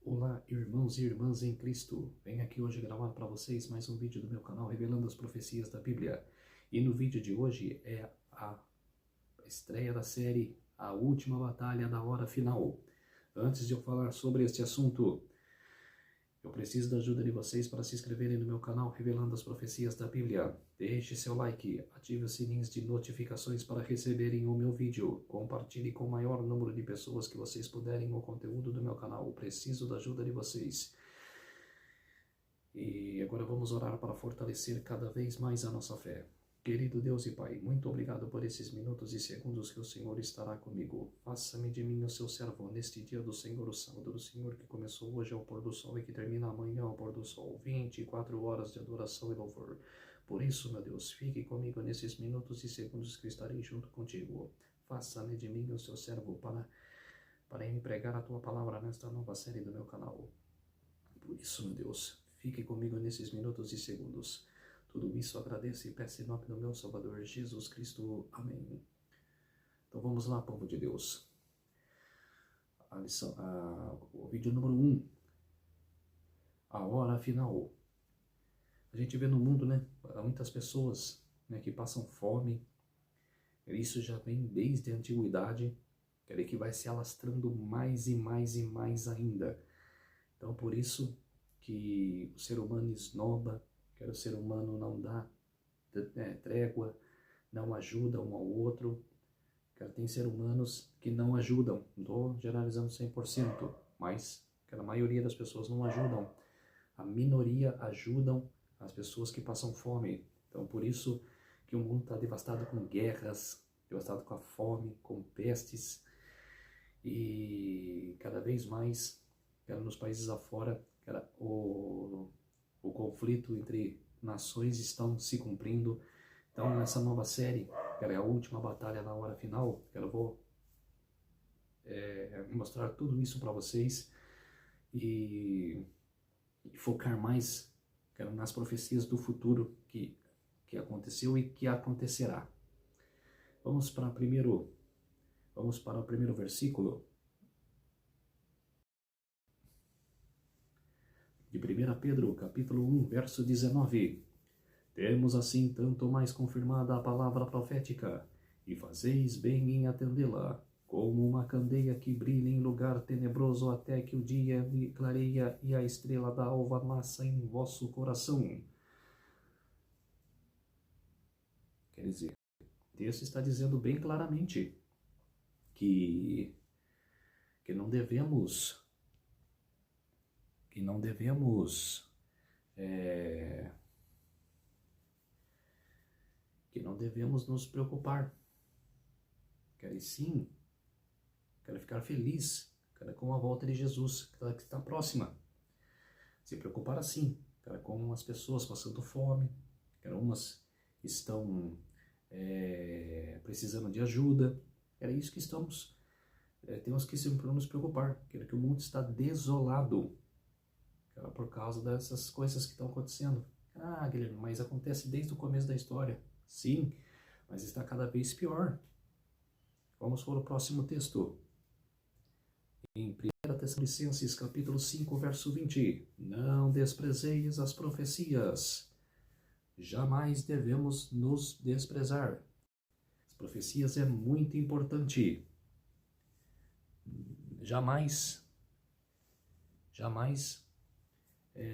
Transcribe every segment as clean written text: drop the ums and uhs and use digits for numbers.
Olá, irmãos e irmãs em Cristo. Venho aqui hoje gravar para vocês mais um vídeo do meu canal revelando as profecias da Bíblia. E no vídeo de hoje é a estreia da série A Última Batalha da Hora Final. Antes de eu falar sobre este assunto, eu preciso da ajuda de vocês para se inscreverem no meu canal revelando as profecias da Bíblia. Deixe seu like, ative os sininhos de notificações para receberem o meu vídeo. Compartilhe com o maior número de pessoas que vocês puderem o conteúdo do meu canal. Preciso da ajuda de vocês. E agora vamos orar para fortalecer cada vez mais a nossa fé. Querido Deus e Pai, muito obrigado por esses minutos e segundos que o Senhor estará comigo. Faça-me de mim o seu servo neste dia do Senhor, o sábado do Senhor, que começou hoje ao pôr do sol e que termina amanhã ao pôr do sol. 24 horas de adoração e louvor. Por isso, meu Deus, fique comigo nesses minutos e segundos que estarei junto contigo. Faça-me de mim o seu servo para empregar a tua palavra nesta nova série do meu canal. Por isso, meu Deus, fique comigo nesses minutos e segundos. Tudo isso agradeço e peço em nome do meu Salvador Jesus Cristo. Amém. Então vamos lá, povo de Deus. O vídeo número 1. A hora final. A gente vê no mundo, né, muitas pessoas, né, que passam fome. Isso já vem desde a antiguidade. Quer dizer que vai se alastrando mais e mais e mais ainda. Então por isso que o ser humano esnoba, que o ser humano não dá trégua, não ajuda um ao outro. Tem ser humanos que não ajudam, estou generalizando 100%, mas a maioria das pessoas não ajudam. A minoria ajudam as pessoas que passam fome. Então por isso que o mundo está devastado com guerras, devastado com a fome, com pestes, e cada vez mais, nos países afora, o conflito entre nações estão se cumprindo. Então nessa nova série, é a última batalha na hora final, eu vou mostrar tudo isso para vocês e focar mais nas profecias do futuro que aconteceu e que acontecerá. Vamos para o primeiro versículo de 1 Pedro, capítulo 1, verso 19. Temos assim tanto mais confirmada a palavra profética, e fazeis bem em atendê-la, como uma candeia que brilha em lugar tenebroso até que o dia clareia e a estrela da alva nasça em vosso coração. Quer dizer, o texto está dizendo bem claramente que não devemos nos preocupar. Quero sim, quero ficar feliz, com a volta de Jesus, que está próxima. Se preocupar assim, com as pessoas passando fome, umas estão precisando de ajuda. Era isso que temos que sempre nos preocupar, que o mundo está desolado, por causa dessas coisas que estão acontecendo. Ah, Guilherme, mas acontece desde o começo da história. Sim, mas está cada vez pior. Vamos para o próximo texto. Em 1 Tessalonicenses, capítulo 5, verso 20. Não desprezeis as profecias. Jamais devemos nos desprezar. As profecias é muito importante. Jamais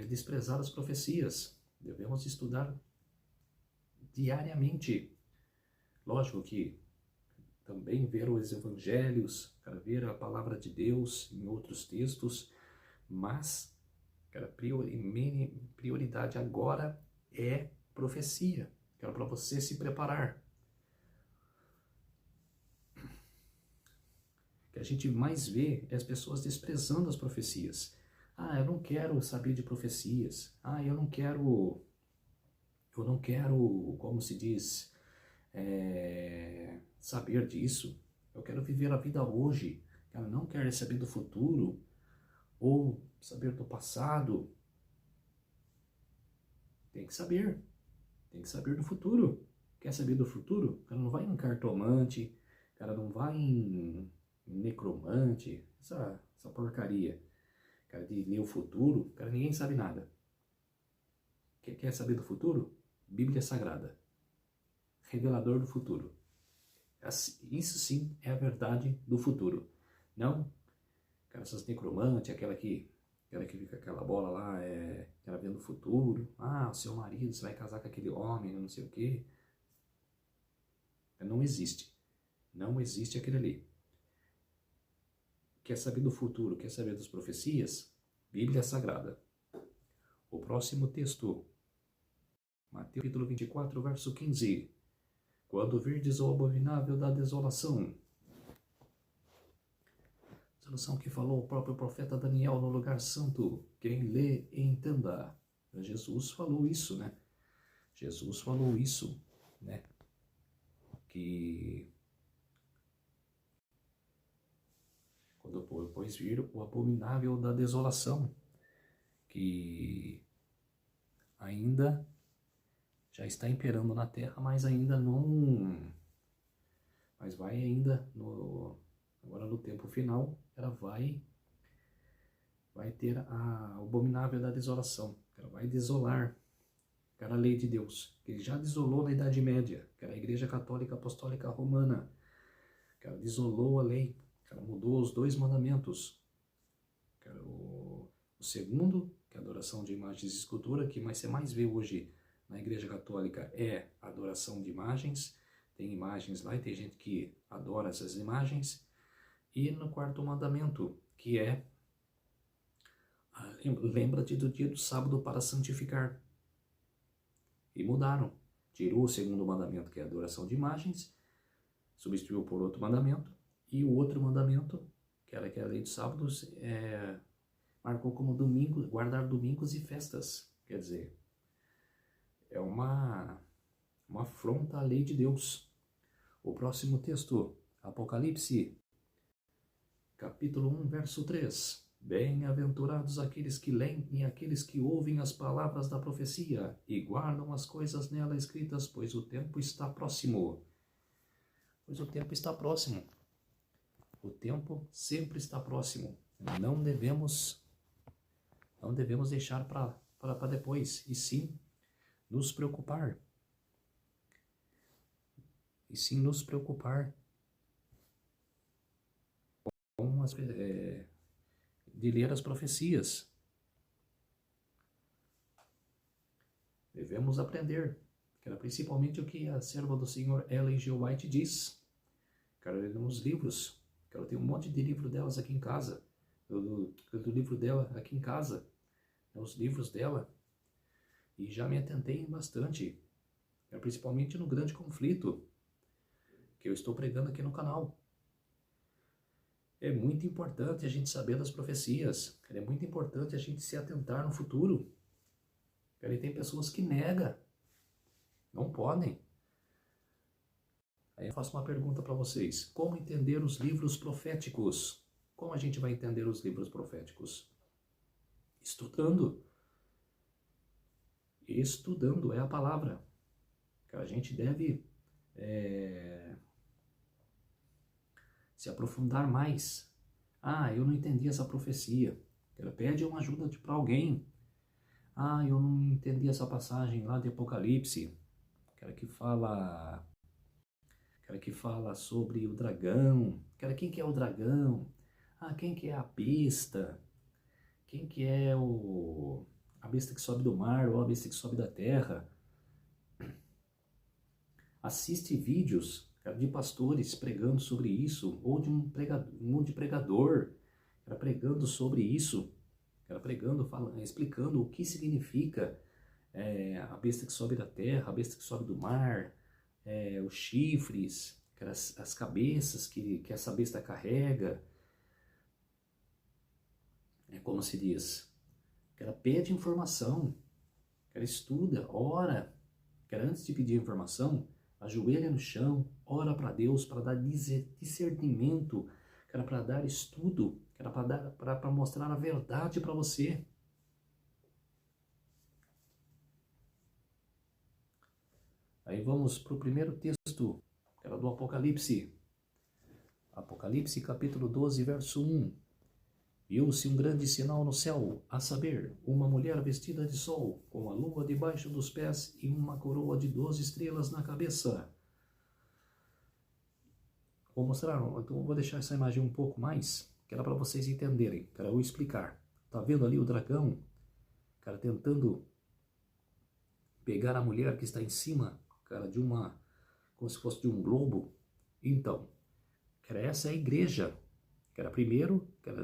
desprezar as profecias. Devemos estudar diariamente. Lógico que também ver os evangelhos, ver a palavra de Deus em outros textos, mas prioridade agora é profecia. Para você se preparar. O que a gente mais vê é as pessoas desprezando as profecias. Ah, eu não quero saber de profecias. Ah, eu não quero, como se diz, saber disso. Eu quero viver a vida hoje. Eu não quero saber do futuro ou saber do passado. Tem que saber do futuro. Quer saber do futuro? O cara não vai em cartomante, o cara não vai em necromante, essa porcaria. cara, de ler o futuro, cara, ninguém sabe nada. Quer saber do futuro? Bíblia Sagrada. Revelador do futuro. Isso sim é a verdade do futuro. Não, cara, essas necromantes, aquela que fica aquela bola lá, ela vendo o futuro. Ah, o seu marido, você vai casar com aquele homem, não sei o quê. Não existe. Não existe aquele ali. Quer saber do futuro, quer saber das profecias? Bíblia Sagrada. O próximo texto, Mateus capítulo 24, verso 15. Quando virdes o abominável da desolação, desolação que falou o próprio profeta Daniel no lugar santo, quem lê entenda. Jesus falou isso, né? Jesus falou isso, né? Que quando depois vir o abominável da desolação, que ainda já está imperando na terra, mas ainda não, mas vai ainda agora no tempo final, ela vai ter o abominável da desolação, ela vai desolar, que era a lei de Deus, que ele já desolou na Idade Média, que era a Igreja Católica Apostólica Romana, que ela desolou a lei, que ela mudou os 2 mandamentos, que era o segundo, que é a adoração de imagens e escultura, que você mais vê hoje na Igreja Católica é a adoração de imagens, tem imagens lá e tem gente que adora essas imagens, e no 4º mandamento, que é lembra-te do dia do sábado para santificar. E mudaram. Tirou o 2º mandamento, que é a adoração de imagens, substituiu por outro mandamento, e o outro mandamento, que era a lei dos sábados, marcou como domingo, guardar domingos e festas. Quer dizer, é uma afronta à lei de Deus. O próximo texto, Apocalipse, capítulo 1, verso 3. Bem-aventurados aqueles que leem e aqueles que ouvem as palavras da profecia e guardam as coisas nela escritas, pois o tempo está próximo. Pois o tempo está próximo. O tempo sempre está próximo. Não devemos deixar para depois, e sim nos preocupar. E sim nos preocupar com de ler as profecias. Devemos aprender, que era principalmente o que a serva do Senhor Ellen G. White diz. Quero ler uns livros, quero ter um monte de livro delas aqui em casa, do livro dela aqui em casa, os livros dela, e já me atentei bastante, principalmente no grande conflito que eu estou pregando aqui no canal. É muito importante a gente saber das profecias, é muito importante a gente se atentar no futuro. E tem pessoas que negam, não podem. Aí eu faço uma pergunta para vocês: como entender os livros proféticos? Como a gente vai entender os livros proféticos? Estudando. Estudando é a palavra. Que a gente deve se aprofundar mais. Ah, eu não entendi essa profecia. Ela pede uma ajuda para alguém. Ah, eu não entendi essa passagem lá de Apocalipse. Aquela que fala sobre o dragão. Quem que é o dragão? Ah, quem que é a besta? Quem que é a besta que sobe do mar ou a besta que sobe da terra? Assiste vídeos de pastores pregando sobre isso, ou de um pregador pregando sobre isso, pregando, explicando o que significa a besta que sobe da terra, a besta que sobe do mar, os chifres, as cabeças que essa besta carrega. É como se diz, ela pede informação, ela estuda, ora, antes de pedir informação, ajoelha no chão, ora para Deus, para dar discernimento, para dar estudo, para mostrar a verdade para você. Aí vamos para o primeiro texto, que era do Apocalipse. Apocalipse capítulo 12, verso 1. Viu-se um grande sinal no céu, a saber, uma mulher vestida de sol, com a lua debaixo dos pés e uma coroa de 12 estrelas na cabeça. Vou mostrar, então vou deixar essa imagem um pouco mais, que era para vocês entenderem, cara, eu vou explicar. Tá vendo ali o dragão, cara, tentando pegar a mulher que está em cima, cara, de uma, como se fosse de um globo? Então, cara, essa é a igreja, que era primeiro, que era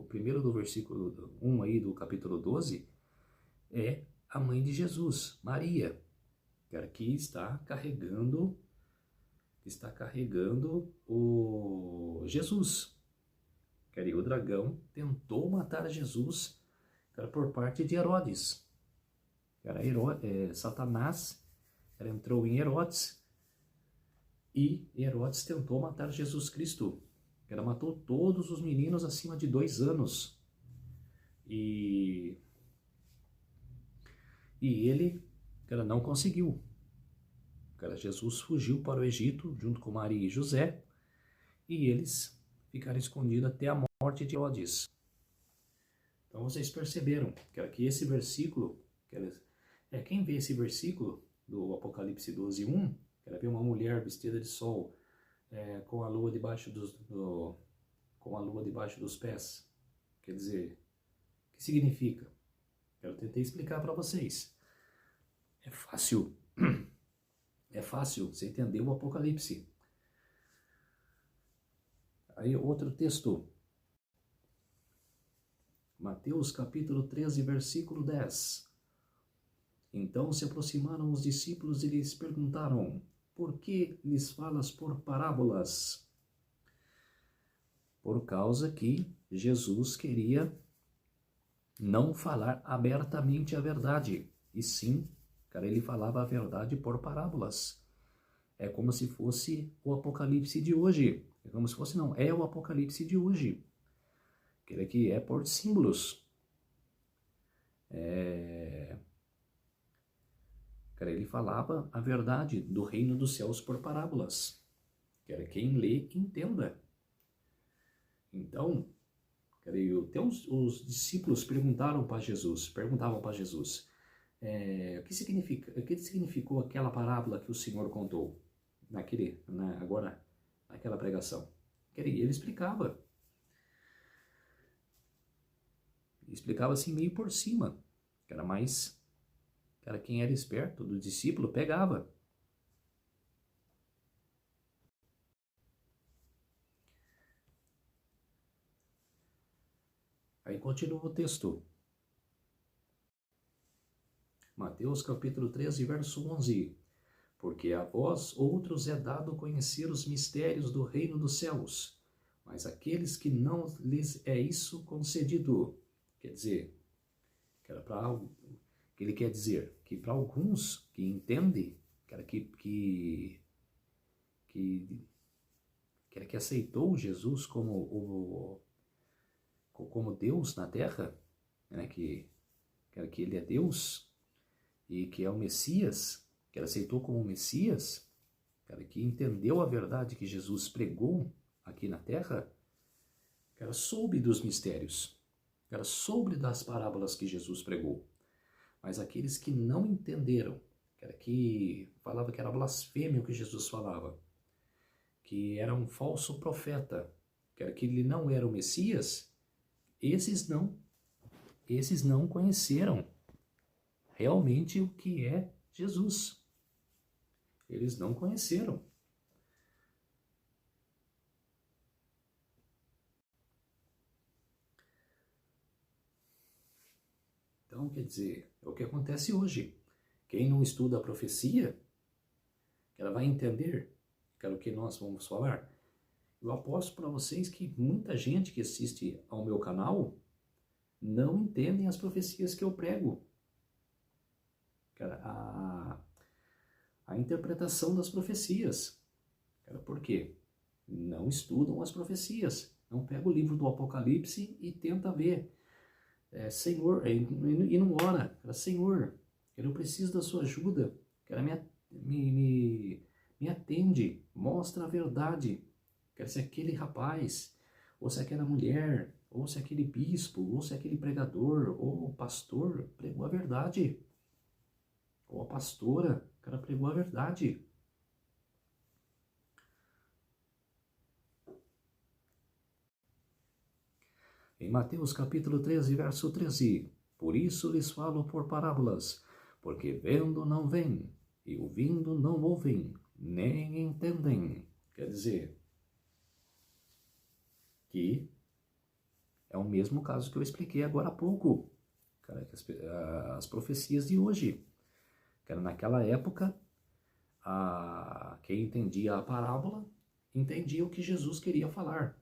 primeiro do versículo 1 aí do capítulo 12, é a mãe de Jesus, Maria, que aqui está carregando o Jesus. Que o dragão tentou matar Jesus, cara, por parte de Herodes. Cara, Satanás entrou em Herodes e Herodes tentou matar Jesus Cristo. Ela matou todos os meninos acima de 2 anos. E ele, ela não conseguiu. Cara, Jesus fugiu para o Egito junto com Maria e José. E eles ficaram escondidos até a morte de Herodes. Então vocês perceberam que esse versículo, quem vê esse versículo do Apocalipse 12:1, ela vê uma mulher vestida de sol, com a lua debaixo dos pés. Quer dizer, o que significa? Eu tentei explicar para vocês. É fácil você entender o Apocalipse. Aí outro texto, Mateus capítulo 13, versículo 10. Então se aproximaram os discípulos e lhes perguntaram: por que lhes falas por parábolas? Por causa que Jesus queria não falar abertamente a verdade, e sim, cara, ele falava a verdade por parábolas. É como se fosse o Apocalipse de hoje. É o Apocalipse de hoje. Que é por símbolos. Cara, ele falava a verdade do reino dos céus por parábolas. Quem lê, entenda. Então, até os discípulos perguntavam para Jesus, o que significou aquela parábola que o Senhor contou naquela pregação. Ele explicava assim meio por cima, mas quem era esperto do discípulo pegava. Aí continua o texto. Mateus capítulo 13, verso 11. Porque a vós outros é dado conhecer os mistérios do reino dos céus, mas aqueles que não lhes é isso concedido. Quer dizer, ele quer dizer que para alguns que entendem, que aceitou Jesus como Deus na terra, né, que ele é Deus e que é o Messias, que aceitou como Messias, que entendeu a verdade que Jesus pregou aqui na terra, soube dos mistérios, soube das parábolas que Jesus pregou. Mas aqueles que não entenderam, que falava que era blasfêmia o que Jesus falava, que era um falso profeta, que ele não era o Messias, esses não conheceram realmente o que é Jesus. Eles não conheceram. Então, quer dizer, é o que acontece hoje. Quem não estuda a profecia, ela vai entender o que nós vamos falar. Eu aposto para vocês que muita gente que assiste ao meu canal não entendem as profecias que eu prego. A interpretação das profecias. Por quê? Não estudam as profecias. Não pega o livro do Apocalipse e tenta ver. Senhor, e não ora. Senhor, eu preciso da sua ajuda. Me atende, mostra a verdade. Se aquele rapaz, ou se aquela mulher, ou se aquele bispo, ou se aquele pregador, ou o pastor pregou a verdade, ou a pastora, o cara pregou a verdade. Em Mateus capítulo 13, verso 13, por isso lhes falo por parábolas, porque vendo não veem, e ouvindo não ouvem, nem entendem. Quer dizer, que é o mesmo caso que eu expliquei agora há pouco, cara, as profecias de hoje. Cara, naquela época, quem entendia a parábola, entendia o que Jesus queria falar.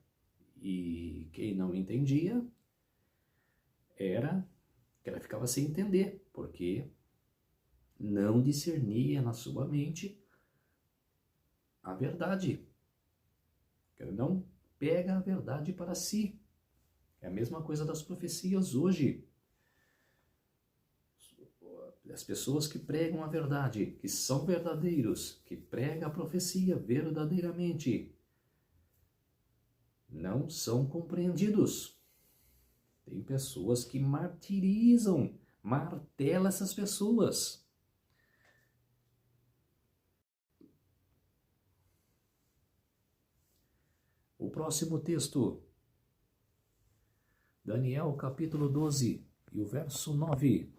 E quem não entendia, ela ficava sem entender, porque não discernia na sua mente a verdade. Não pega a verdade para si. É a mesma coisa das profecias hoje. As pessoas que pregam a verdade, que são verdadeiros, que pregam a profecia verdadeiramente, não são compreendidos. Tem pessoas que martirizam, martelam essas pessoas. O próximo texto, Daniel capítulo 12 e o verso 9.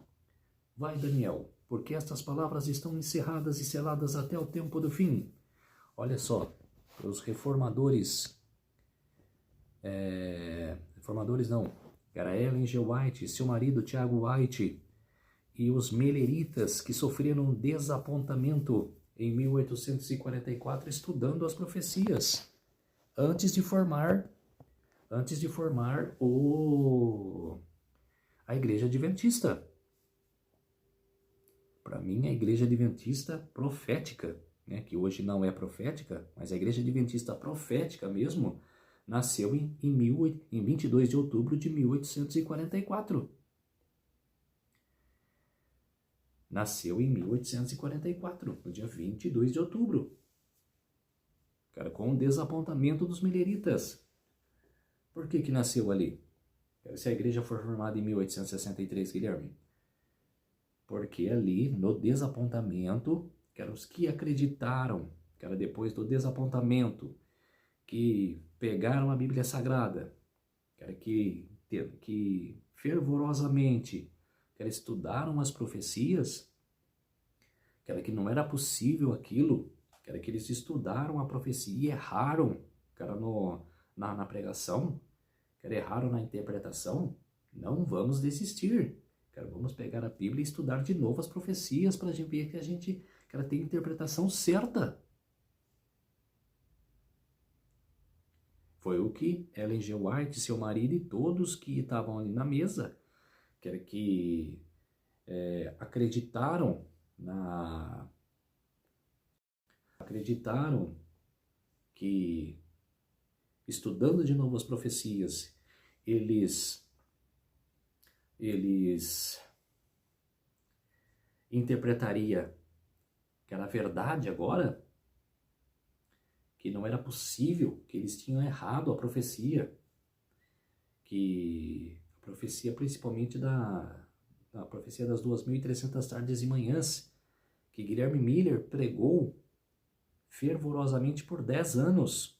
Vai, Daniel, porque estas palavras estão encerradas e seladas até o tempo do fim. Olha só, os reformadores, reformadores não, era Ellen G. White, seu marido Tiago White, e os meleritas que sofreram desapontamento em 1844 estudando as profecias, antes de formar a Igreja Adventista. Para mim, a Igreja Adventista profética, né, que hoje não é profética, mas a Igreja Adventista profética mesmo, nasceu em 22 de outubro de 1844. Nasceu em 1844, no dia 22 de outubro. Cara, com o desapontamento dos mileritas. Por que nasceu ali? Se a igreja for formada em 1863, Guilherme? Porque ali, no desapontamento, que eram os que acreditaram, que era depois do desapontamento, que pegaram a Bíblia Sagrada, que fervorosamente estudaram as profecias, que não era possível aquilo, que eles estudaram a profecia e erraram, na pregação, erraram na interpretação. Não vamos desistir. Vamos pegar a Bíblia e estudar de novo as profecias para a gente ver que ela tem a interpretação certa. Foi o que Ellen G. White, seu marido e todos que estavam ali na mesa, que acreditaram que, estudando de novo as profecias, eles interpretaria que era verdade agora, que não era possível, que eles tinham errado a profecia, que a profecia principalmente a profecia das 2.300 tardes e manhãs, que Guilherme Miller pregou fervorosamente por 10 anos,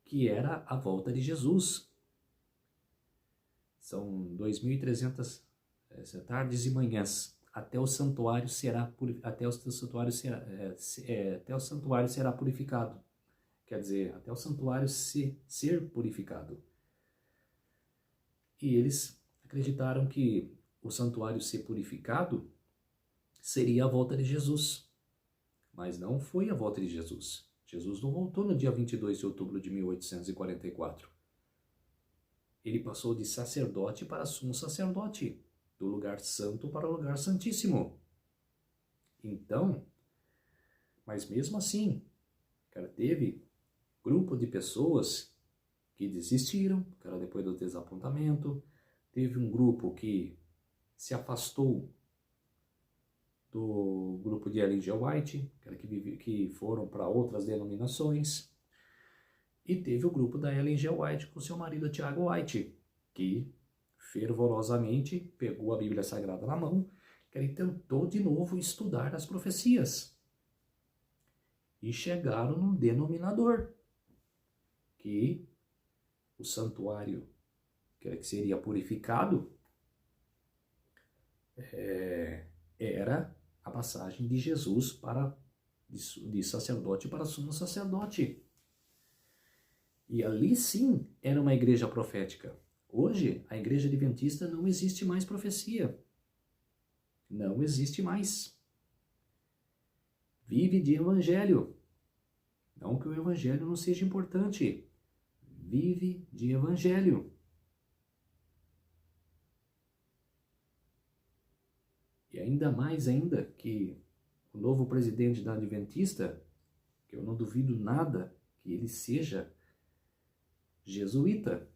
que era a volta de Jesus. São 2.300 tardes e manhãs, até o santuário será purificado. Quer dizer, até o santuário ser purificado. E eles acreditaram que o santuário ser purificado seria a volta de Jesus. Mas não foi a volta de Jesus. Jesus não voltou no dia 22 de outubro de 1844. Ele passou de sacerdote para sumo sacerdote, do lugar santo para o lugar santíssimo. Então, mas mesmo assim, teve grupo de pessoas que desistiram, depois do desapontamento. Teve um grupo que se afastou do grupo de Ellen G. White, que foram para outras denominações. E teve o grupo da Ellen G. White com seu marido Tiago White, que fervorosamente pegou a Bíblia Sagrada na mão e tentou de novo estudar as profecias. E chegaram num denominador, que o santuário que seria purificado era a passagem de Jesus de sacerdote para sumo sacerdote. E ali sim era uma igreja profética. Hoje, a igreja adventista não existe mais profecia. Não existe mais. Vive de evangelho. Não que o evangelho não seja importante. Vive de evangelho. E ainda mais ainda que o novo presidente da Adventista, que eu não duvido nada que ele seja jesuíta.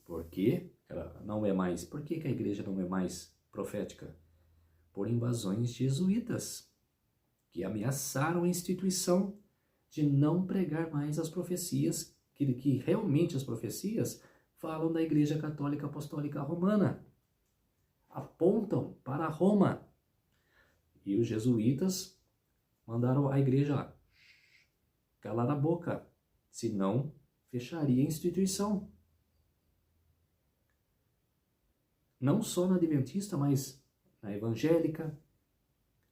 Por que ela não é mais? Por que a igreja não é mais profética? Por invasões jesuítas, que ameaçaram a instituição de não pregar mais as profecias, que realmente as profecias falam da Igreja Católica Apostólica Romana, apontam para Roma. E os jesuítas mandaram a igreja calar a boca, senão fecharia a instituição. Não só na adventista, mas na evangélica,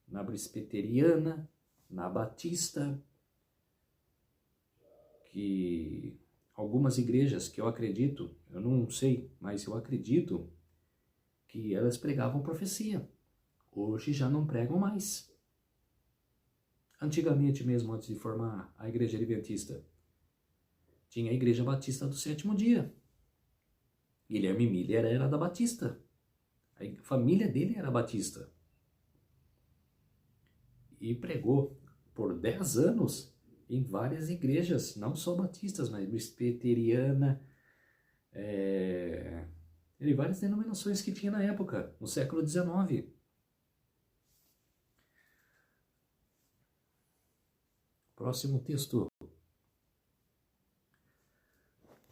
na presbiteriana, na batista, que algumas igrejas que eu acredito, eu não sei, mas eu acredito que elas pregavam profecia. Hoje já não pregam mais. Antigamente mesmo, antes de formar a igreja adventista, tinha a igreja batista do sétimo dia. Guilherme Miller era da Batista. A família dele era batista. E pregou por 10 anos em várias igrejas, não só batistas, mas presbiteriana, e várias denominações que tinha na época, no século XIX. Próximo texto.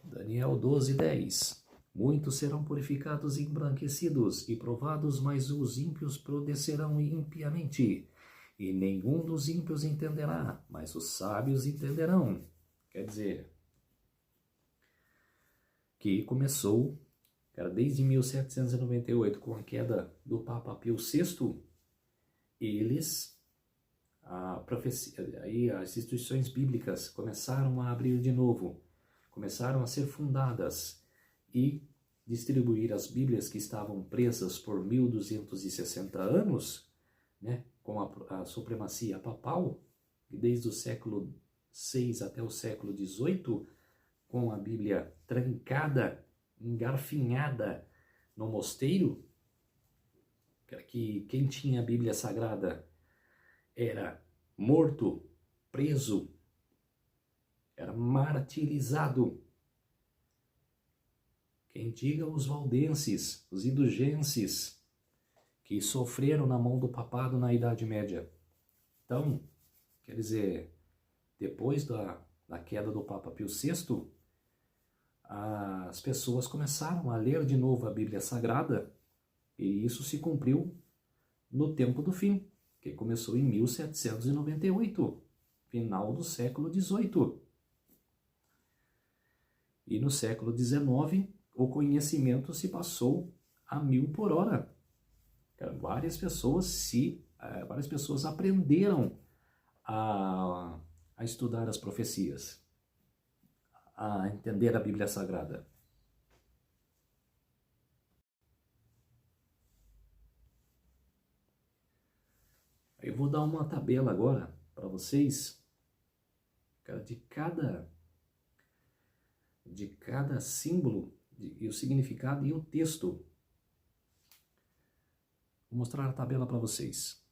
Daniel 12:10. Muitos serão purificados e embranquecidos e provados, mas os ímpios prodecerão impiamente. E nenhum dos ímpios entenderá, mas os sábios entenderão. Quer dizer, que começou, era desde 1798, com a queda do Papa Pio VI, aí as instituições bíblicas começaram a abrir de novo, começaram a ser fundadas e distribuir as Bíblias que estavam presas por 1260 anos, né, com a supremacia papal, desde o século VI até o século XVIII, com a Bíblia trancada, engarfinhada no mosteiro, que quem tinha a Bíblia Sagrada era morto, preso, era martirizado. Quem diga os valdenses, os indulgenses, que sofreram na mão do papado na Idade Média. Então, quer dizer, depois da queda do Papa Pio VI, as pessoas começaram a ler de novo a Bíblia Sagrada, e isso se cumpriu no tempo do fim, que começou em 1798, final do século XVIII. E no século XIX, o conhecimento se passou a 1000 por hora. Várias pessoas aprenderam a estudar as profecias, a entender a Bíblia Sagrada. Eu vou dar uma tabela agora para vocês, de cada símbolo e o significado e o texto. Vou mostrar a tabela para vocês.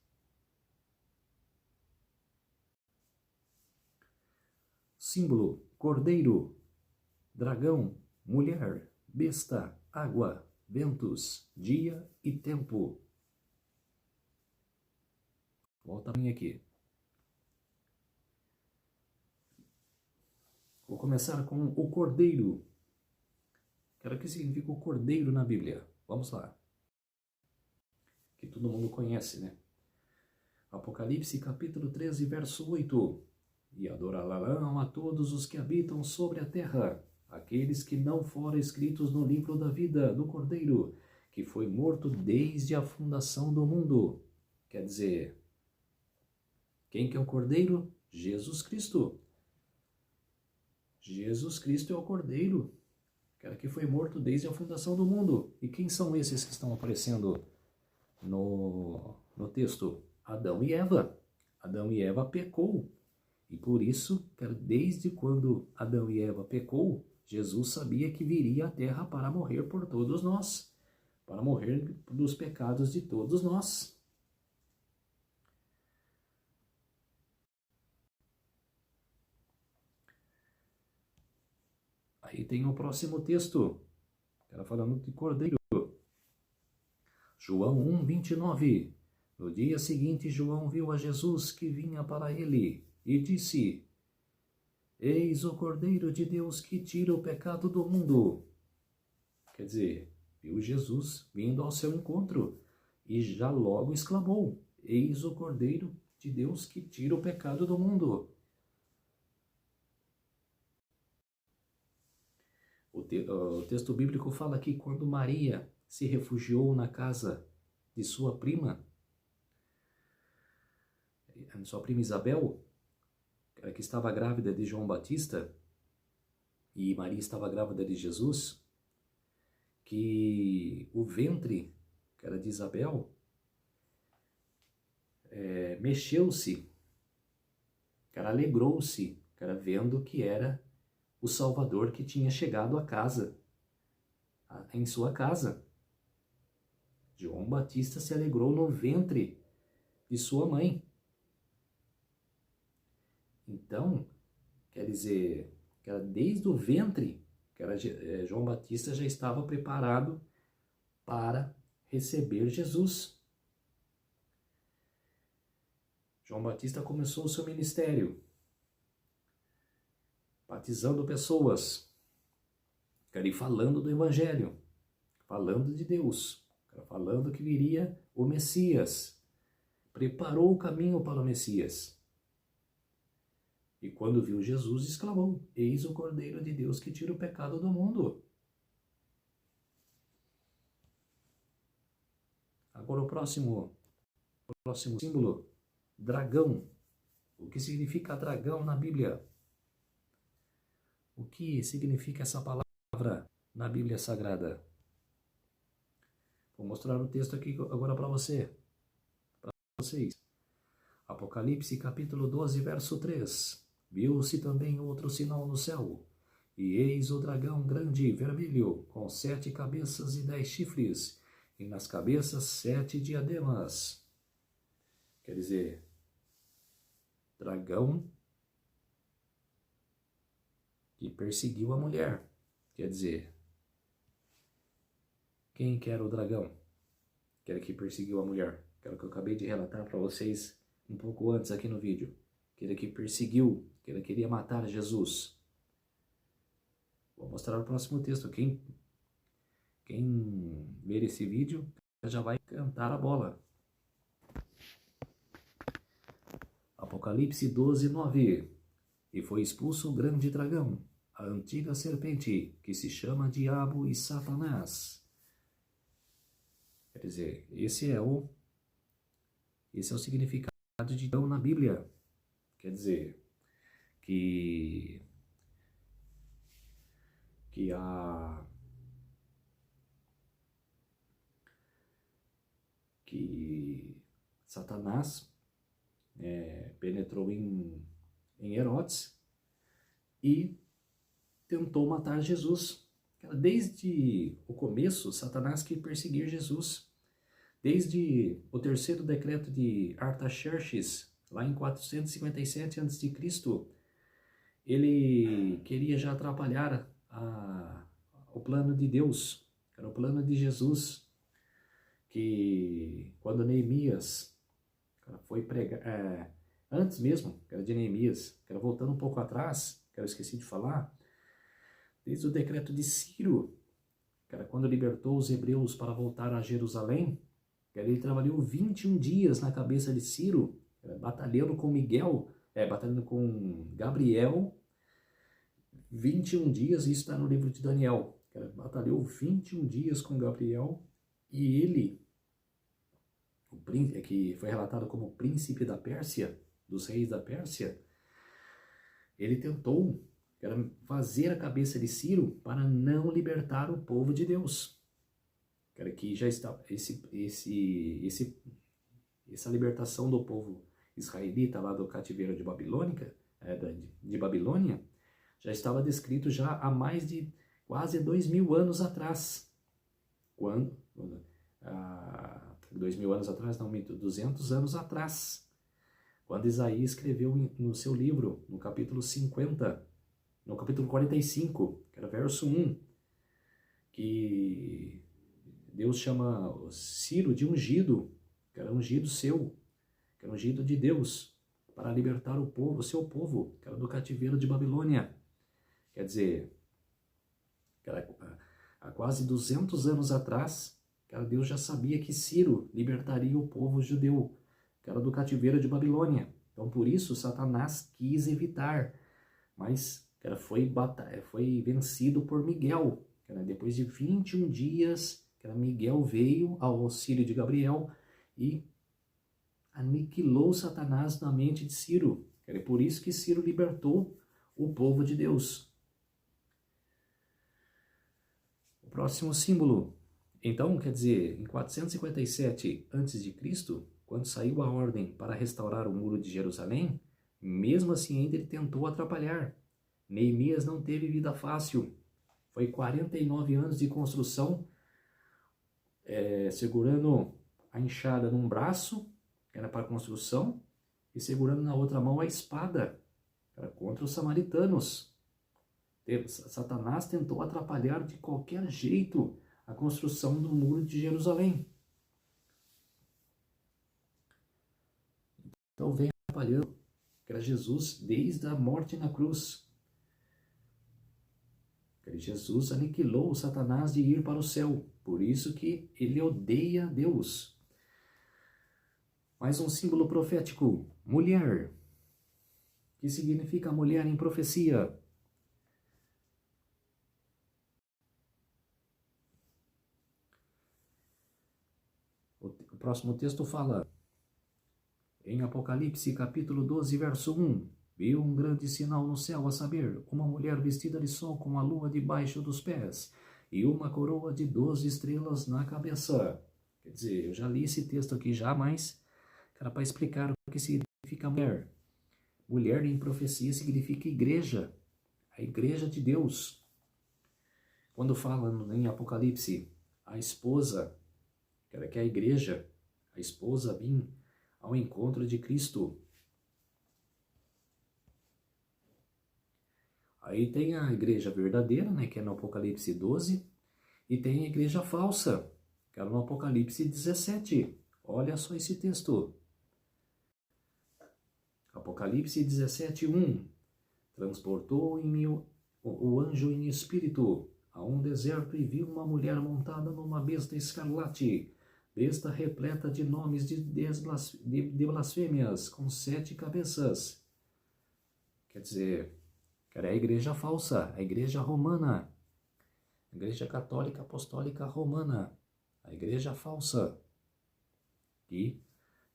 Símbolo: cordeiro, dragão, mulher, besta, água, ventos, dia e tempo. Volta bem aqui. Vou começar com o cordeiro. O que significa o cordeiro na Bíblia? Vamos lá. Que todo mundo conhece, né? Apocalipse capítulo 13, verso 8. E adorarão a todos os que habitam sobre a terra, aqueles que não foram escritos no livro da vida do Cordeiro, que foi morto desde a fundação do mundo. Quer dizer, quem que é o Cordeiro? Jesus Cristo. Jesus Cristo é o Cordeiro, que foi morto desde a fundação do mundo. E quem são esses que estão aparecendo no texto? Adão e Eva. Adão e Eva pecou. E por isso, desde quando Adão e Eva pecou, Jesus sabia que viria à terra para morrer por todos nós, para morrer dos pecados de todos nós. Aí tem o próximo texto, falando de cordeiro. João 1, 29. No dia seguinte, João viu a Jesus que vinha para ele e disse: Eis o Cordeiro de Deus que tira o pecado do mundo. Quer dizer, viu Jesus vindo ao seu encontro e já logo exclamou: Eis o Cordeiro de Deus que tira o pecado do mundo. O texto bíblico fala que quando Maria se refugiou na casa de sua prima Isabel, que estava grávida de João Batista, e Maria estava grávida de Jesus, que o ventre, que era de Isabel, mexeu-se, alegrou-se, vendo que era o Salvador que tinha chegado em sua casa. João Batista se alegrou no ventre de sua mãe. Então, quer dizer, desde o ventre, João Batista já estava preparado para receber Jesus. João Batista começou o seu ministério, batizando pessoas, falando do Evangelho, falando de Deus, falando que viria o Messias, preparou o caminho para o Messias. E quando viu Jesus, exclamou: Eis o Cordeiro de Deus que tira o pecado do mundo. Agora o próximo símbolo, dragão. O que significa dragão na Bíblia? O que significa essa palavra na Bíblia Sagrada? Vou mostrar o texto aqui agora para vocês. Apocalipse capítulo 12, verso 3. Viu-se também outro sinal no céu, e eis o dragão grande, vermelho, com 7 cabeças e 10 chifres, e nas cabeças 7 diademas. Quer dizer, dragão que perseguiu a mulher. Quer dizer, quem que era o dragão? Que perseguiu a mulher? Que eu acabei de relatar para vocês um pouco antes aqui no vídeo. Que perseguiu, que queria matar Jesus. Vou mostrar o próximo texto. Quem ver esse vídeo já vai cantar a bola. Apocalipse 12, 9. E foi expulso o grande dragão, a antiga serpente, que se chama Diabo e Satanás. Quer dizer, esse é o significado de dragão na Bíblia. Quer dizer, que Satanás penetrou em Herodes e tentou matar Jesus. Desde o começo, Satanás quis perseguir Jesus. Desde o terceiro decreto de Artaxerxes, lá em 457 a.C., ele queria já atrapalhar o plano de Deus, era o plano de Jesus, que quando Neemias foi pregar, antes mesmo, de Neemias, voltando um pouco atrás, que eu esqueci de falar, desde o decreto de Ciro, cara, quando libertou os hebreus para voltar a Jerusalém, cara, ele trabalhou 21 dias na cabeça de Ciro, cara, batalhando com Miguel, batalhando com Gabriel, 21 dias, isso está no livro de Daniel, cara, batalhou 21 dias com Gabriel, e ele, que foi relatado como príncipe da Pérsia, dos reis da Pérsia, ele tentou fazer a cabeça de Ciro para não libertar o povo de Deus. Que já está essa libertação do povo israelita lá do cativeiro de Babilônia, já estava descrito já há mais de quase 2000 anos atrás. Quando 2000 anos atrás, não minto, 200 anos atrás, quando Isaías escreveu no seu livro, no capítulo 50, no capítulo 45, que era verso 1, que Deus chama Ciro de ungido, que era ungido seu, que era ungido de Deus, para libertar o povo, o seu povo, que era do cativeiro de Babilônia. Quer dizer, há quase 200 anos atrás, Deus já sabia que Ciro libertaria o povo judeu, que era do cativeiro de Babilônia. Então, por isso, Satanás quis evitar, mas foi vencido por Miguel. Depois de 21 dias, Miguel veio ao auxílio de Gabriel e aniquilou Satanás na mente de Ciro. É por isso que Ciro libertou o povo de Deus. O próximo símbolo. Então, quer dizer, em 457 a.C., quando saiu a ordem para restaurar o muro de Jerusalém, mesmo assim ainda ele tentou atrapalhar. Neemias não teve vida fácil. Foi 49 anos de construção, segurando a enxada num braço, que era para a construção, e segurando na outra mão a espada, era contra os samaritanos. Satanás tentou atrapalhar de qualquer jeito a construção do muro de Jerusalém. Então vem atrapalhando, que era Jesus desde a morte na cruz. Jesus aniquilou o Satanás de ir para o céu, por isso que ele odeia Deus. Mais um símbolo profético, mulher, que significa mulher em profecia. O próximo texto fala, em Apocalipse capítulo 12, verso 1, viu um grande sinal no céu, a saber, uma mulher vestida de sol com a lua debaixo dos pés e uma coroa de 12 estrelas na cabeça. Quer dizer, eu já li esse texto aqui já, mas para explicar o que significa mulher. Mulher em profecia significa igreja, a igreja de Deus. Quando fala em Apocalipse, a esposa, que é a igreja, a esposa vir ao encontro de Cristo. Aí tem a igreja verdadeira, que é no Apocalipse 12, e tem a igreja falsa, que é no Apocalipse 17. Olha só esse texto. Apocalipse 17, 1. Transportou em mim o anjo em espírito a um deserto e viu uma mulher montada numa besta escarlate, besta repleta de nomes de blasfêmias, com 7 cabeças. Quer dizer, é a igreja falsa, a igreja romana, a igreja católica apostólica romana, a igreja falsa, que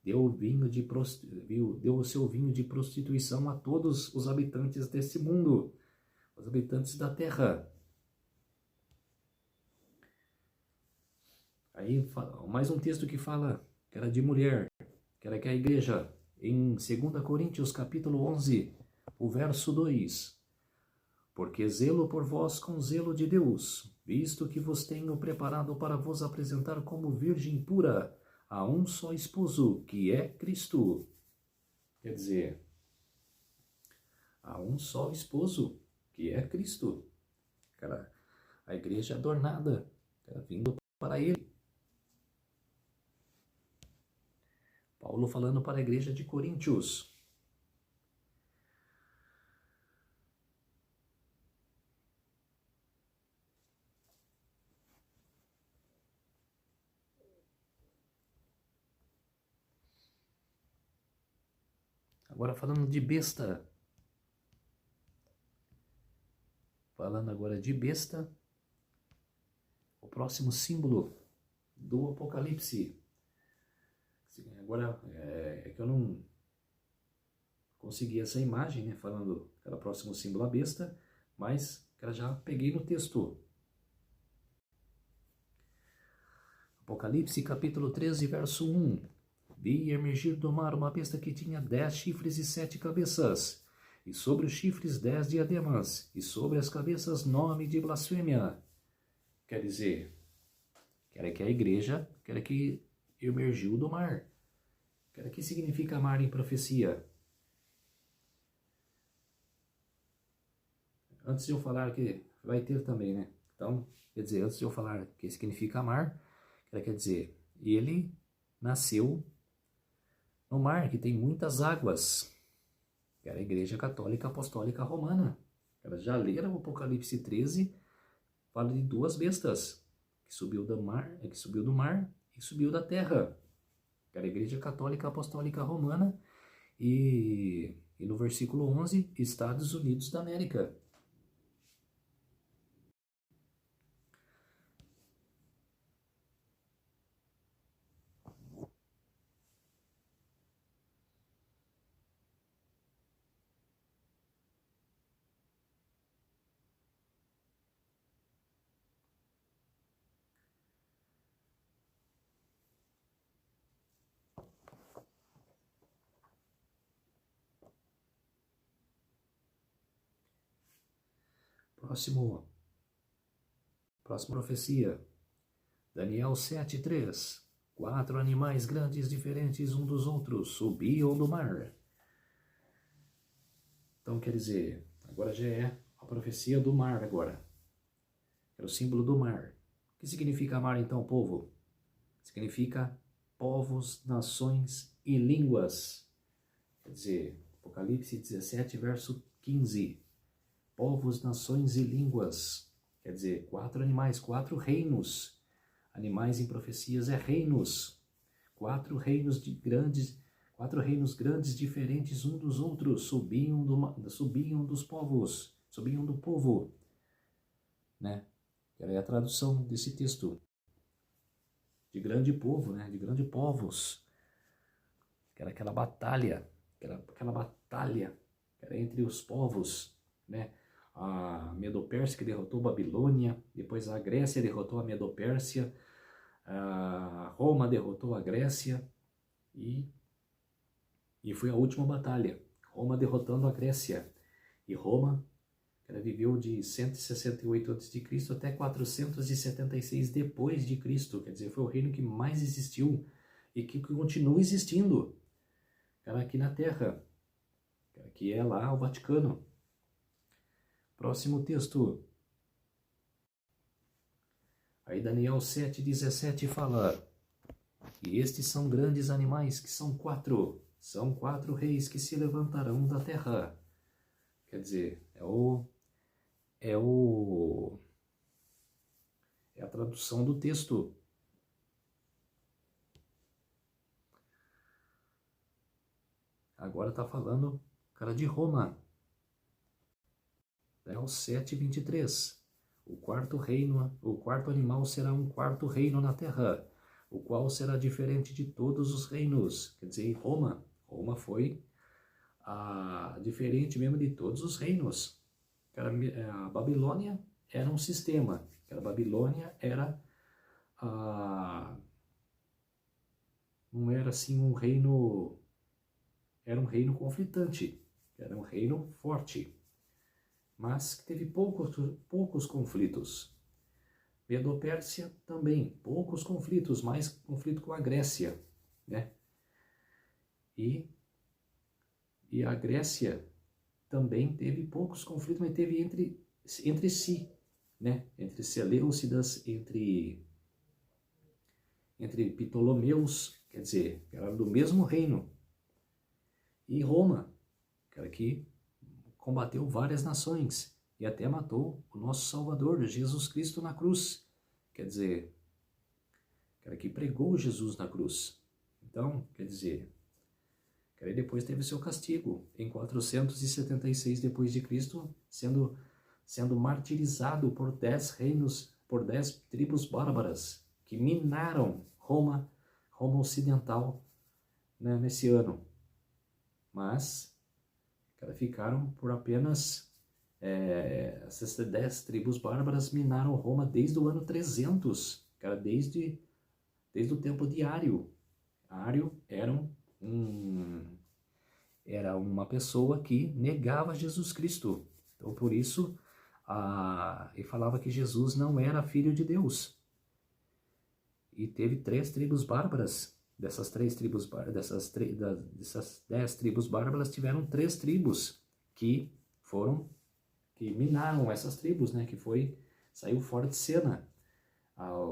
deu o seu vinho de prostituição a todos os habitantes desse mundo, os habitantes da terra. Aí, mais um texto que fala que era de mulher, que era que a igreja, em 2 Coríntios capítulo 11, o verso 2. Porque zelo por vós com zelo de Deus, visto que vos tenho preparado para vos apresentar como virgem pura a um só esposo, que é Cristo. Quer dizer, a um só esposo, que é Cristo. A igreja adornada, vindo para ele. Paulo falando para a igreja de Coríntios. Agora falando de besta. Falando agora de besta. O próximo símbolo do Apocalipse. Agora é que eu não consegui essa imagem, né? Falando que era o próximo símbolo a besta. Mas eu já peguei no texto. Apocalipse capítulo 13, verso 1. Vi emergir do mar uma besta que tinha 10 chifres e 7 cabeças, e sobre os chifres 10 diademas, e sobre as cabeças nome de blasfêmia. Quer dizer, quer que a igreja, quer que emergiu do mar. Quer que significa mar em profecia? Antes de eu falar que vai ter também, né? Então, quer dizer, antes de eu falar que significa mar, quer dizer, ele nasceu no mar, que tem muitas águas. Era a Igreja Católica Apostólica Romana. Elas já leram o Apocalipse 13, fala de duas bestas, que subiu do mar e subiu da terra. Era a Igreja Católica Apostólica Romana e no versículo 11, Estados Unidos da América. Próxima profecia. Daniel 7:3. 4 animais grandes diferentes um dos outros subiam do mar. Então quer dizer, agora já é a profecia do mar agora. É o símbolo do mar. O que significa mar então, povo? Significa povos, nações e línguas. Quer dizer, Apocalipse 17, verso 15. Povos, nações e línguas. Quer dizer, 4 animais, 4 reinos. Animais em profecias é reinos. 4 reinos grandes diferentes um dos outros. Subiam dos povos. Subiam do povo. Né? É a tradução desse texto. De grande povo, né? De grande povos. Que era aquela batalha. Que era entre os povos, né? A Medo-Pérsia que derrotou a Babilônia, depois a Grécia derrotou a Medo-Pérsia, a Roma derrotou a Grécia e foi a última batalha, Roma derrotando a Grécia. E Roma, ela viveu de 168 a.C. até 476 depois de Cristo, quer dizer, foi o reino que mais existiu e que continua existindo, aqui na Terra, que é lá o Vaticano. Próximo texto. Aí Daniel 7:17 fala: e estes são grandes animais, que são 4. São 4 reis que se levantarão da terra. Quer dizer, é a tradução do texto. Agora está falando, cara, de Roma. Daniel 7:23. O quarto animal será um quarto reino na terra, o qual será diferente de todos os reinos. Quer dizer, Roma foi diferente mesmo de todos os reinos. A Babilônia era um sistema. A Babilônia não era assim um reino, era um reino conflitante, era um reino forte, mas que teve poucos conflitos. Medo-Pérsia também, poucos conflitos, mais conflito com a Grécia, né? E a Grécia também teve poucos conflitos, mas teve entre si, né? Entre Seleucidas, entre Ptolomeus, quer dizer, era do mesmo reino. E Roma, que combateu várias nações e até matou o nosso Salvador, Jesus Cristo, na cruz. Quer dizer, que pregou Jesus na cruz. Então, quer dizer, que aí depois teve o seu castigo, em 476 depois de Cristo, sendo martirizado por 10 reinos, por 10 tribos bárbaras, que minaram Roma Ocidental, né, nesse ano. Mas, cara, ficaram por apenas... essas 10 tribos bárbaras minaram Roma desde o ano 300, cara, desde o tempo de Ário. Ário era uma pessoa que negava Jesus Cristo. Então, por isso, ele falava que Jesus não era filho de Deus. E teve 3 tribos bárbaras. Dessas 10 tribos bárbaras, tiveram 3 tribos que minaram essas tribos, né? Saiu fora de cena.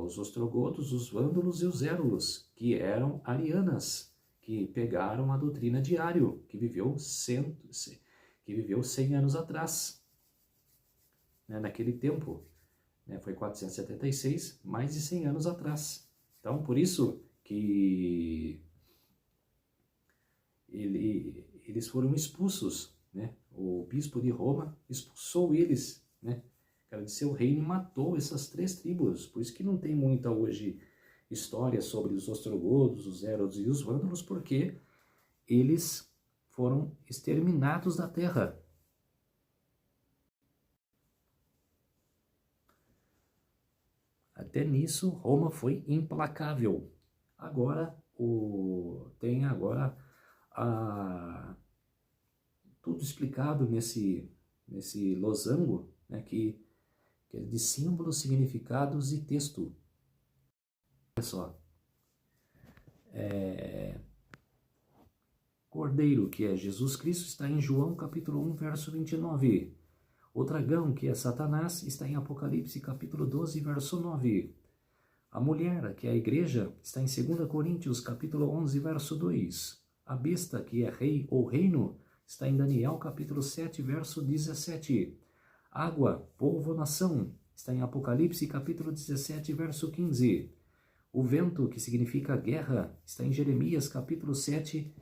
Os ostrogodos, os vândalos e os érulos, que eram arianas, que pegaram a doutrina de Ário, que viveu 100 anos atrás, né? Naquele tempo, né? Foi 476, mais de 100 anos atrás. Então, por isso que eles foram expulsos, né? O bispo de Roma expulsou eles, né? Cara, de seu reino, e matou essas 3 tribos. Por isso que não tem muita hoje história sobre os ostrogodos, os érodos e os vândalos, porque eles foram exterminados da terra. Até nisso, Roma foi implacável. Agora, tem agora tudo explicado nesse losango, né, que é de símbolos, significados e texto. Olha só. Cordeiro, que é Jesus Cristo, está em João capítulo 1, verso 29. O dragão, que é Satanás, está em Apocalipse capítulo 12, verso 9. A mulher, que é a igreja, está em 2 Coríntios capítulo 11, verso 2. A besta, que é rei ou reino, está em Daniel capítulo 7, verso 17. Água, povo, nação, está em Apocalipse capítulo 17, verso 15. O vento, que significa guerra, está em Jeremias capítulo 7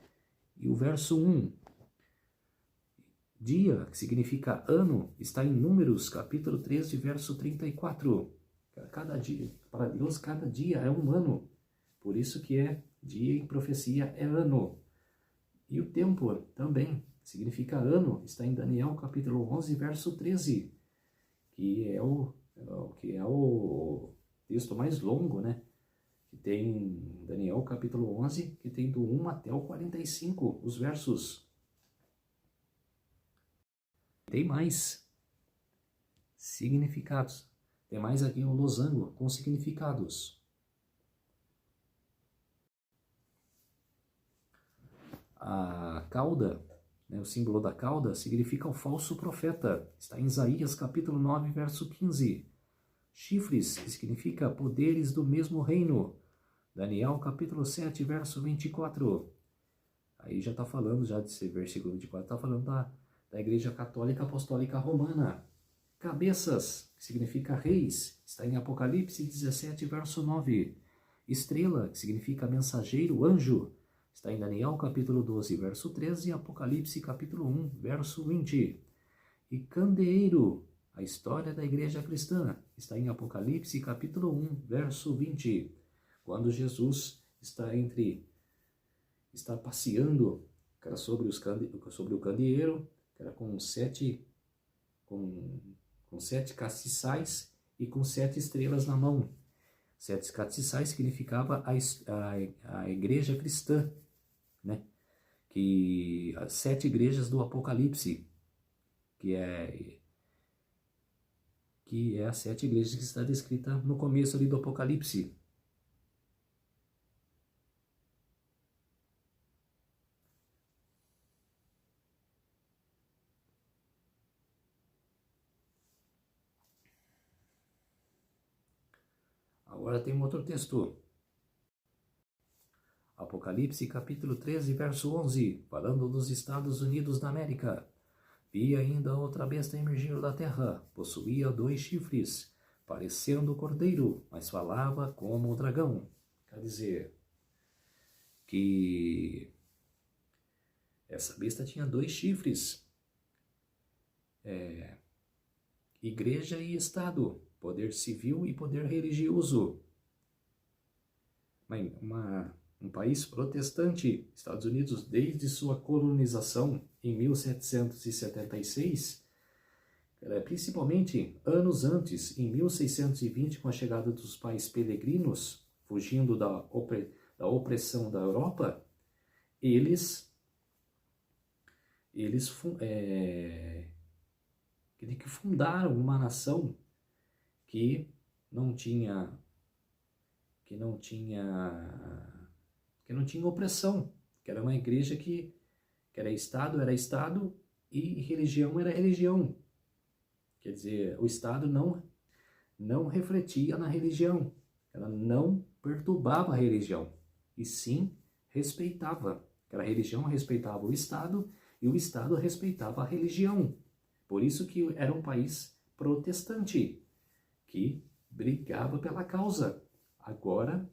e o verso 1. Dia, que significa ano, está em Números capítulo 13, verso 34. Cada dia, para Deus, cada dia é um ano. Por isso que dia em profecia é ano. E o tempo também significa ano, está em Daniel capítulo 11, verso 13, que é o texto mais longo, né? Que tem Daniel capítulo 11, que tem do 1 até o 45, os versos. Tem mais significados. Tem mais aqui um losango com significados. A cauda, né, o símbolo da cauda, significa o falso profeta. Está em Isaías capítulo 9, verso 15. Chifres, que significa poderes do mesmo reino. Daniel capítulo 7, verso 24. Aí já está falando, já desse versículo 24, está falando da Igreja Católica Apostólica Romana. Cabeças, que significa reis, está em Apocalipse 17, verso 9. Estrela, que significa mensageiro, anjo, está em Daniel capítulo 12, verso 13 e Apocalipse capítulo 1, verso 20. E candeeiro, a história da igreja cristã, está em Apocalipse capítulo 1, verso 20. Quando Jesus está passeando, cara, sobre o candeeiro, cara, com 7 castiçais e com 7 estrelas na mão. 7 castiçais significava a igreja cristã, né? Que as 7 igrejas do Apocalipse, que é as 7 igrejas que está descrita no começo ali do Apocalipse. Agora tem um outro texto. Apocalipse capítulo 13, verso 11, falando dos Estados Unidos da América. Vi ainda outra besta emergir da terra, possuía 2 chifres, parecendo cordeiro, mas falava como o dragão. Quer dizer que Essa besta tinha 2 chifres. Igreja e Estado, poder civil e poder religioso. Um país protestante, Estados Unidos, desde sua colonização em 1776, principalmente anos antes, em 1620, com a chegada dos pais peregrinos, fugindo da opressão da Europa, eles que fundaram uma nação que não tinha opressão, que era uma igreja que era Estado e religião era religião. Quer dizer, o Estado não refletia na religião, ela não perturbava a religião, e sim respeitava. A religião respeitava o Estado e o Estado respeitava a religião. Por isso que era um país protestante, que brigava pela causa. Agora,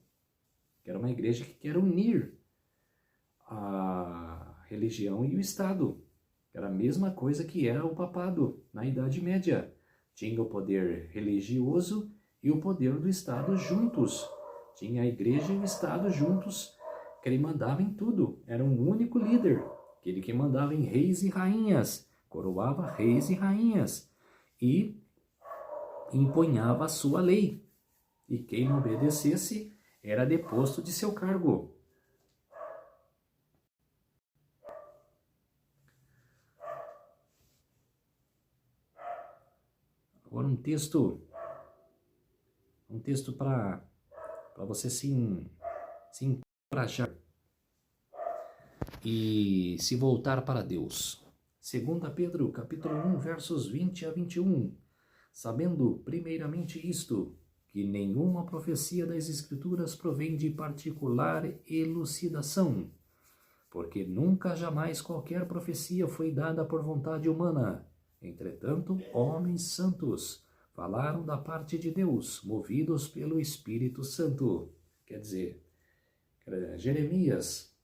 era uma igreja que quer unir a religião e o Estado. Era a mesma coisa que era o papado na Idade Média. Tinha o poder religioso e o poder do Estado juntos. Tinha a igreja e o Estado juntos, que ele mandava em tudo. Era um único líder, aquele que mandava em reis e rainhas, coroava reis e rainhas e impunhava a sua lei. E quem não obedecesse era deposto de seu cargo. Agora um texto para você se encorajar e se voltar para Deus. 2 Pedro, capítulo 1, versos 20 a 21. Sabendo primeiramente isto, que nenhuma profecia das Escrituras provém de particular elucidação, porque nunca jamais qualquer profecia foi dada por vontade humana. Entretanto, homens santos falaram da parte de Deus, movidos pelo Espírito Santo. Quer dizer, Jeremias,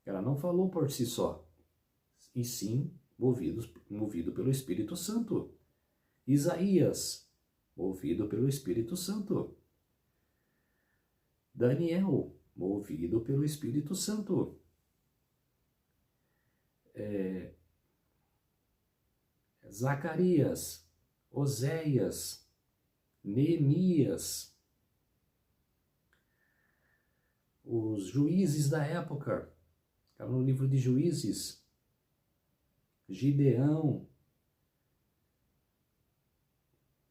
ela não falou por si só, e sim movido pelo Espírito Santo. Isaías, movido pelo Espírito Santo. Daniel, movido pelo Espírito Santo. Zacarias, Oséias, Neemias, os juízes da época, no livro de Juízes, Gideão,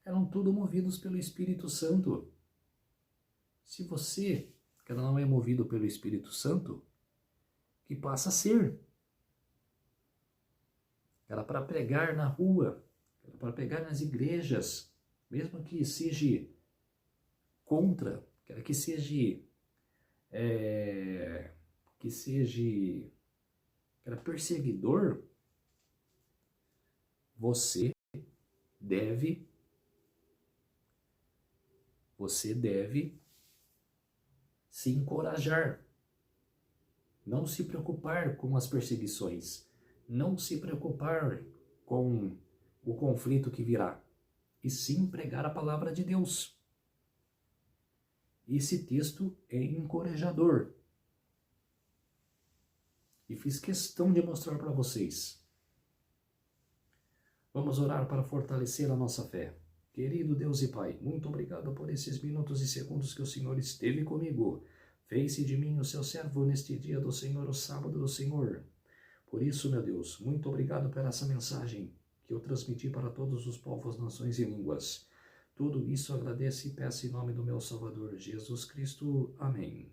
eram tudo movidos pelo Espírito Santo. Se você, que não é movido pelo Espírito Santo, que passa a ser. Era para pregar na rua, era para pregar nas igrejas, mesmo que seja contra, que seja era perseguidor, você deve se encorajar, não se preocupar com as perseguições, não se preocupar com o conflito que virá, e sim pregar a palavra de Deus. Esse texto é encorajador. E fiz questão de mostrar para vocês. Vamos orar para fortalecer a nossa fé. Querido Deus e Pai, muito obrigado por esses minutos e segundos que o Senhor esteve comigo. Fez-se de mim o seu servo neste dia do Senhor, o sábado do Senhor. Por isso, meu Deus, muito obrigado por essa mensagem que eu transmiti para todos os povos, nações e línguas. Tudo isso agradeço e peço em nome do meu Salvador, Jesus Cristo. Amém.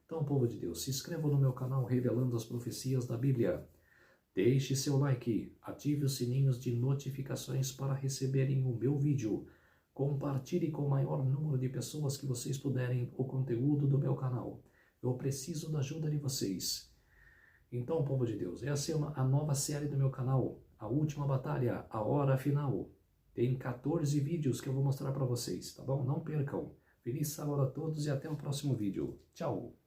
Então, povo de Deus, se inscreva no meu canal Revelando as Profecias da Bíblia. Deixe seu like, ative os sininhos de notificações para receberem o meu vídeo. Compartilhe com o maior número de pessoas que vocês puderem o conteúdo do meu canal. Eu preciso da ajuda de vocês. Então, povo de Deus, essa é a nova série do meu canal, A Última Batalha, A Hora Final. Tem 14 vídeos que eu vou mostrar para vocês, tá bom? Não percam. Feliz sábado a todos e até o próximo vídeo. Tchau!